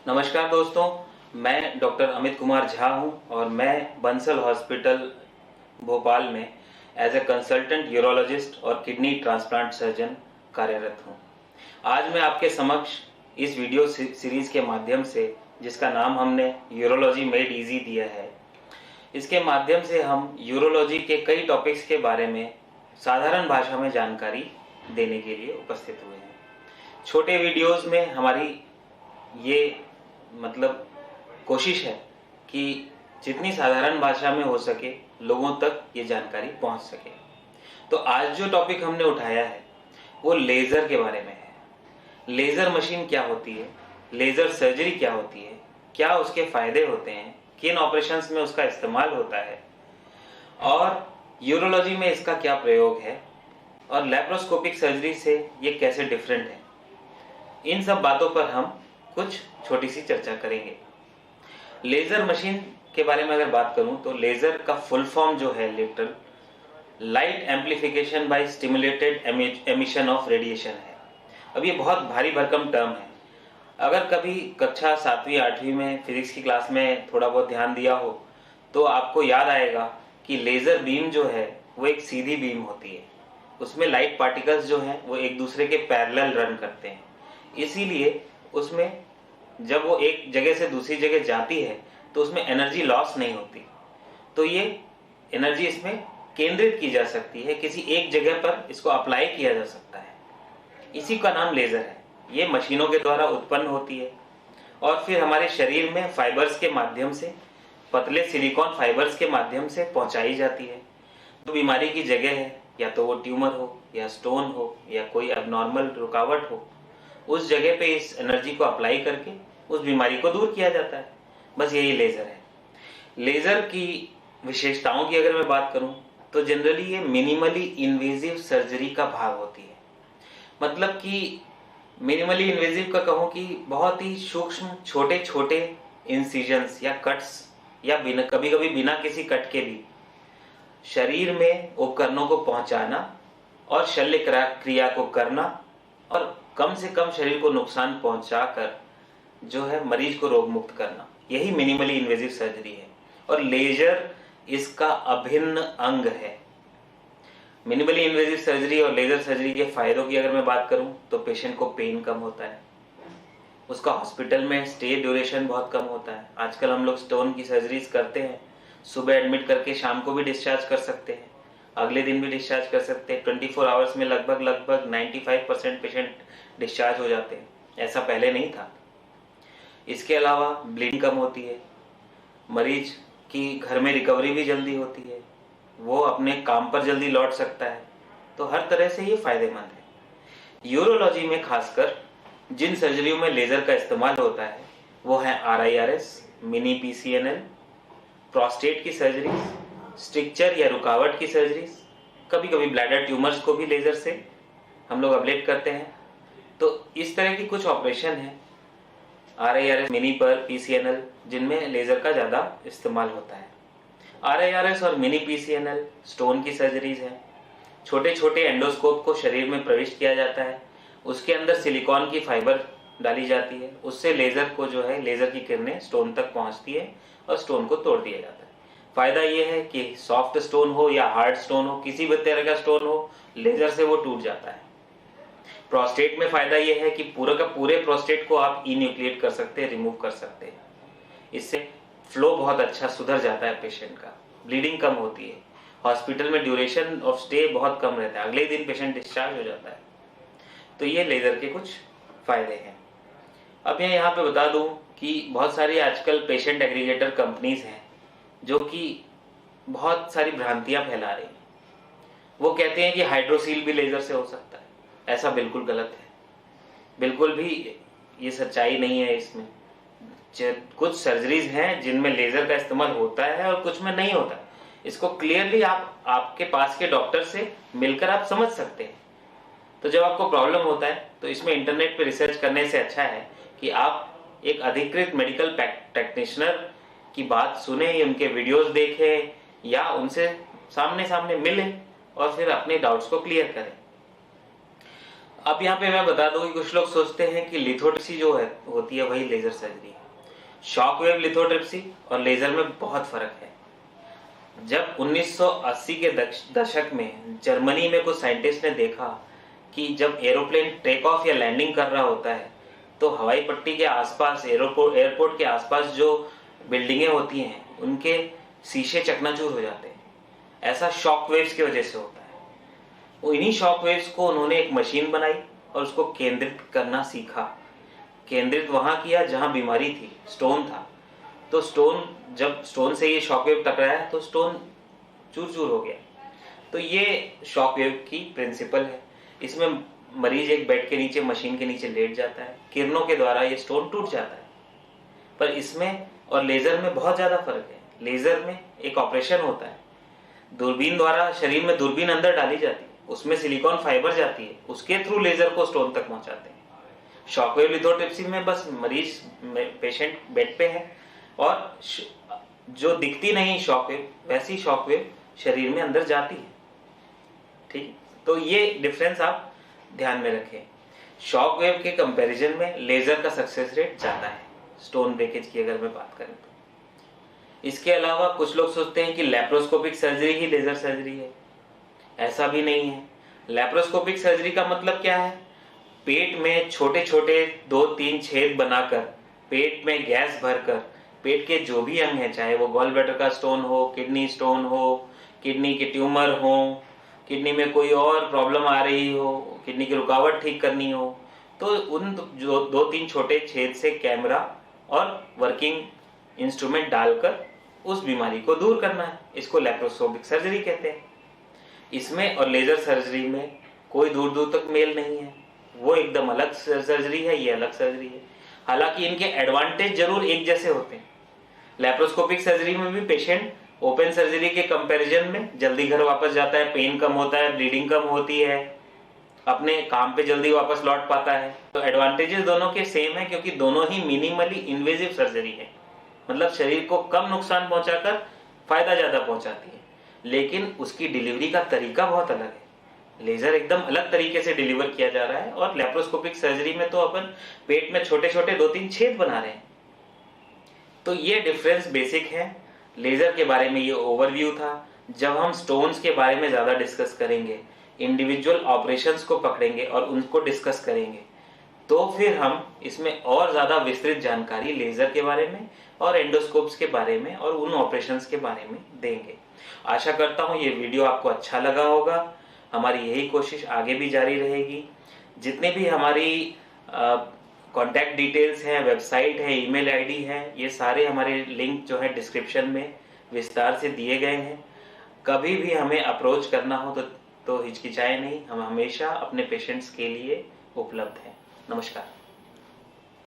नमस्कार दोस्तों, मैं डॉक्टर अमित कुमार झा हूं और मैं बंसल हॉस्पिटल भोपाल में एज ए कंसल्टेंट यूरोलॉजिस्ट और किडनी ट्रांसप्लांट सर्जन कार्यरत हूं। आज मैं आपके समक्ष इस वीडियो सीरीज के माध्यम से, जिसका नाम हमने यूरोलॉजी मेड इजी दिया है, इसके माध्यम से हम यूरोलॉजी के कई टॉपिक्स के बारे में साधारण भाषा में जानकारी देने के लिए उपस्थित हुए हैं। छोटे वीडियोस में हमारी ये कोशिश है कि जितनी साधारण भाषा में हो सके लोगों तक ये जानकारी पहुंच सके। तो आज जो टॉपिक हमने उठाया है वो लेज़र के बारे में है। लेज़र मशीन क्या होती है, लेज़र सर्जरी क्या होती है, क्या उसके फायदे होते हैं, किन ऑपरेशंस में उसका इस्तेमाल होता है और यूरोलॉजी में इसका क्या प्रयोग है और लैप्रोस्कोपिक सर्जरी से ये कैसे डिफरेंट है। इन सब बातों पर हम कुछ छोटी सी चर्चा करेंगे। लेज़र मशीन के बारे में अगर बात करूं तो लेज़र का फुल फॉर्म जो है literal light amplification by stimulated emission of radiation है। अब ये बहुत भारी भरकम टर्म है। अगर कभी कक्षा 7वीं 8वीं में फिजिक्स की क्लास में थोड़ा बहुत ध्यान दिया हो तो आपको याद आएगा कि लेज़र बीम जो है वो एक सीधी बीम होती है। उसमें लाइट पार्टिकल्स जो हैं वो एक दूसरे के पैरेलल रन करते हैं, इसीलिए उसमें जब वो एक जगह से दूसरी जगह जाती है तो उसमें एनर्जी लॉस नहीं होती। तो ये एनर्जी इसमें केंद्रित की जा सकती है, किसी एक जगह पर इसको अप्लाई किया जा सकता है। इसी का नाम लेज़र है। ये मशीनों के द्वारा उत्पन्न होती है और फिर हमारे शरीर में फाइबर्स के माध्यम से, पतले सिलिकॉन फाइबर्स के माध्यम से पहुंचाई जाती है। तो बीमारी की जगह है, या तो वो ट्यूमर हो या स्टोन हो या कोई एबनॉर्मल रुकावट हो, उस जगह पे इस एनर्जी को अप्लाई करके उस बीमारी को दूर किया जाता है। बस यही लेज़र है। लेज़र की विशेषताओं की अगर मैं बात करूं तो जनरली ये मिनिमली इन्वेजिव सर्जरी का भाग होती है। मतलब कि मिनिमली इन्वेजिव का कहूं कि बहुत ही सूक्ष्म छोटे छोटे इंसिजन्स या कट्स, या कभी कभी बिना किसी कट के भी शरीर में उपकरणों को पहुंचाना और शल्य क्रिया को करना और कम से कम शरीर को नुकसान पहुंचाकर जो है मरीज को रोग मुक्त करना, यही मिनिमली इन्वेजिव सर्जरी है और लेज़र इसका अभिन्न अंग है। मिनिमली इन्वेजिव सर्जरी और लेज़र सर्जरी के फायदों की अगर मैं बात करूं तो पेशेंट को पेन कम होता है, उसका हॉस्पिटल में स्टे ड्यूरेशन बहुत कम होता है। आजकल हम लोग स्टोन की सर्जरीज करते हैं, सुबह एडमिट करके शाम को भी डिस्चार्ज कर सकते हैं, अगले दिन भी डिस्चार्ज कर सकते हैं। 24 आवर्स में लगभग 95% पेशेंट डिस्चार्ज हो जाते हैं। ऐसा पहले नहीं था। इसके अलावा ब्लीडिंग कम होती है, मरीज की घर में रिकवरी भी जल्दी होती है, वो अपने काम पर जल्दी लौट सकता है। तो हर तरह से ये फायदेमंद है। यूरोलॉजी में खासकर जिन सर्जरियों में लेज़र का इस्तेमाल होता है वो है RIRS, मिनी PCNL, प्रोस्टेट की सर्जरीज, स्ट्रिक्चर या रुकावट की सर्जरीज, कभी कभी ब्लैडर ट्यूमर्स को भी लेज़र से हम लोग अब्लेट करते हैं। तो इस तरह की कुछ ऑपरेशन है RIRS, मिनी पर PCNL, जिनमें लेज़र का ज़्यादा इस्तेमाल होता है। RIRS और मिनी PCNL स्टोन की सर्जरीज हैं। छोटे छोटे एंडोस्कोप को शरीर में प्रविष्ट किया जाता है, उसके अंदर सिलिकॉन की फाइबर डाली जाती है, उससे लेज़र को जो है लेज़र की किरणें स्टोन तक पहुंचती है और स्टोन को तोड़ दिया जाता है। फायदा ये है कि सॉफ्ट स्टोन हो या हार्ड स्टोन हो, किसी भी तरह का स्टोन हो, लेज़र से वो टूट जाता है। प्रोस्टेट में फायदा यह है कि पूरा का पूरे प्रोस्टेट को आप इन्यूक्लिएट कर सकते हैं, रिमूव कर सकते हैं। इससे फ्लो बहुत अच्छा सुधर जाता है पेशेंट का, ब्लीडिंग कम होती है, हॉस्पिटल में ड्यूरेशन ऑफ स्टे बहुत कम रहता है, अगले दिन पेशेंट डिस्चार्ज हो जाता है। तो ये लेज़र के कुछ फायदे हैं। अब मैं यहाँ पे बता दूं कि बहुत सारी आजकल पेशेंट एग्रीगेटर कंपनीज हैं जो कि बहुत सारी भ्रांतियां फैला रही हैं। वो कहते हैं कि हाइड्रोसील भी लेज़र से हो सकता है। ऐसा बिल्कुल गलत है, बिल्कुल भी ये सच्चाई नहीं है। इसमें कुछ सर्जरीज हैं जिनमें लेज़र का इस्तेमाल होता है और कुछ में नहीं होता है। इसको क्लियरली आप आपके पास के डॉक्टर से मिलकर आप समझ सकते हैं। तो जब आपको प्रॉब्लम होता है तो इसमें इंटरनेट पे रिसर्च करने से अच्छा है कि आप एक अधिकृत मेडिकल प्रैक्टिशनर की बात सुने, उनके वीडियोस देखें या उनसे सामने सामने मिलें और फिर अपने डाउट्स को क्लियर करें। अब यहाँ पे मैं बता दूं कि कुछ लोग सोचते हैं कि लिथोट्रिप्सी जो है होती है वही लेजर सर्जरी है। शॉकवेव लिथोट्रिप्सी और लेजर में बहुत फर्क है। जब 1980 के दशक में जर्मनी में कुछ साइंटिस्ट ने देखा कि जब एरोप्लेन टेक ऑफ या लैंडिंग कर रहा होता है तो हवाई पट्टी के आसपास, एयरपोर्ट के आसपास जो बिल्डिंगें होती हैं उनके शीशे चकनाचूर हो जाते हैं। ऐसा शॉक वेव्स की वजह से होता है। वो इन्हीं शॉक वेव्स को उन्होंने एक मशीन बनाई और उसको केंद्रित करना सीखा। केंद्रित वहां किया जहां बीमारी थी, स्टोन था। तो जब स्टोन से ये शॉकवेव टकराया तो स्टोन चूर चूर हो गया। तो ये शॉकवेव की प्रिंसिपल है। इसमें मरीज एक बेड के नीचे, मशीन के नीचे लेट जाता है, किरणों के द्वारा ये स्टोन टूट जाता है। पर इसमें और लेजर में बहुत ज्यादा फर्क है। लेजर में एक ऑपरेशन होता है, दूरबीन द्वारा शरीर में दूरबीन अंदर डाली जाती है, उसमें सिलिकॉन फाइबर जाती है, उसके थ्रू लेजर को स्टोन तक पहुंचाते हैं। शॉकवेव लिथोट्रिप्सी में बस मरीज, पेशेंट बेड पे है और जो दिखती नहीं शॉकवेव, वैसी शॉकवेव शरीर में अंदर जाती है। ठीक, तो ये डिफरेंस आप ध्यान में रखें। शॉकवेव के कंपैरिजन में लेजर का सक्सेस रेट ज्यादा है स्टोन ब्रेकेज की अगर मैं बात करें तो। इसके अलावा कुछ लोग सोचते हैं कि लैप्रोस्कोपिक सर्जरी ही लेजर सर्जरी है। ऐसा भी नहीं है। लैप्रोस्कोपिक सर्जरी का मतलब क्या है? पेट में छोटे छोटे 2-3 छेद बनाकर, पेट में गैस भरकर, पेट के जो भी अंग है, चाहे वो गॉल ब्लैडर का स्टोन हो, किडनी स्टोन हो, किडनी के ट्यूमर हो, किडनी में कोई और प्रॉब्लम आ रही हो, किडनी की रुकावट ठीक करनी हो, तो उन जो 2-3 छोटे छेद से कैमरा और वर्किंग इंस्ट्रूमेंट डालकर उस बीमारी को दूर करना है। इसको लैप्रोस्कोपिक सर्जरी कहते हैं। इसमें और लेजर सर्जरी में कोई दूर दूर तक मेल नहीं है। वो एकदम अलग सर्जरी है, ये अलग सर्जरी है। हालांकि इनके एडवांटेज जरूर एक जैसे होते हैं। लैप्रोस्कोपिक सर्जरी में भी पेशेंट ओपन सर्जरी के कंपैरिजन में जल्दी घर वापस जाता है, पेन कम होता है, ब्लीडिंग कम होती है, अपने काम पे जल्दी वापस लौट पाता है। तो एडवांटेजेस दोनों के सेम है क्योंकि दोनों ही मिनिमली इन्वेजिव सर्जरी है। मतलब शरीर को कम नुकसान पहुंचाकर फायदा ज्यादा पहुंचाती है, लेकिन उसकी डिलीवरी का तरीका बहुत अलग है। लेजर एकदम अलग तरीके से डिलीवर किया जा रहा है और लैप्रोस्कोपिक सर्जरी में तो अपन पेट में छोटे छोटे 2-3 छेद बना रहे हैं। तो ये डिफरेंस बेसिक है। लेजर के बारे में ये ओवरव्यू था। जब हम स्टोन्स के बारे में ज्यादा डिस्कस करेंगे, इंडिविजुअल ऑपरेशंस को पकड़ेंगे और उनको डिस्कस करेंगे, तो फिर हम इसमें और ज्यादा विस्तृत जानकारी लेजर के बारे में और एंडोस्कोप्स के बारे में और उन ऑपरेशंस के बारे में देंगे। आशा करता हूं ये वीडियो आपको अच्छा लगा होगा। हमारी यही कोशिश आगे भी जारी रहेगी। जितने भी हमारी कॉन्टैक्ट डिटेल्स हैं, वेबसाइट है, ईमेल आईडी है, ये सारे हमारे लिंक जो है डिस्क्रिप्शन में विस्तार से दिए गए हैं। कभी भी हमें अप्रोच करना हो तो हिचकिचाए नहीं। हम हमेशा अपने पेशेंट्स के लिए उपलब्ध हैं। नमस्कार।